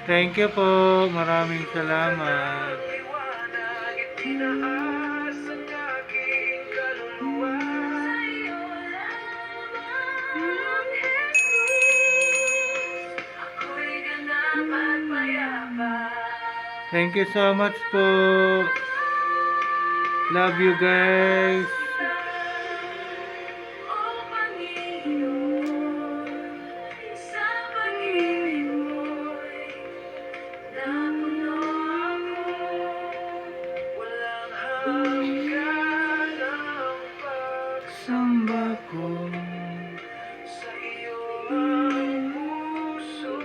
Thank you po. Maraming salamat. Thank you so much po. Love you guys. Samba ko sa iyo ang puso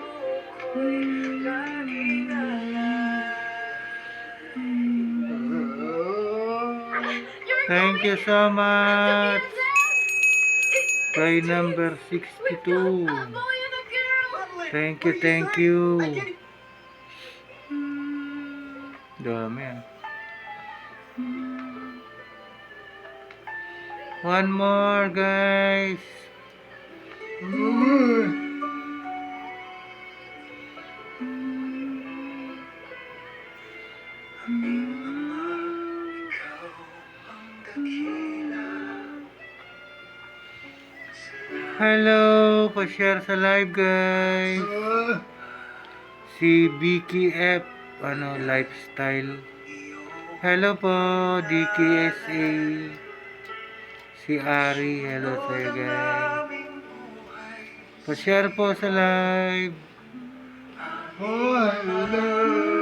ko'y laging Thank you so much. Kay number 62. Thank you, thank you. Dami yan. One more, guys. Hello, pa-share sa live, guys. Si BKF, lifestyle. Hello po, DKSA. Si Ari, hello sa'yo, guys. Pa-share po sa live. Oh, hello.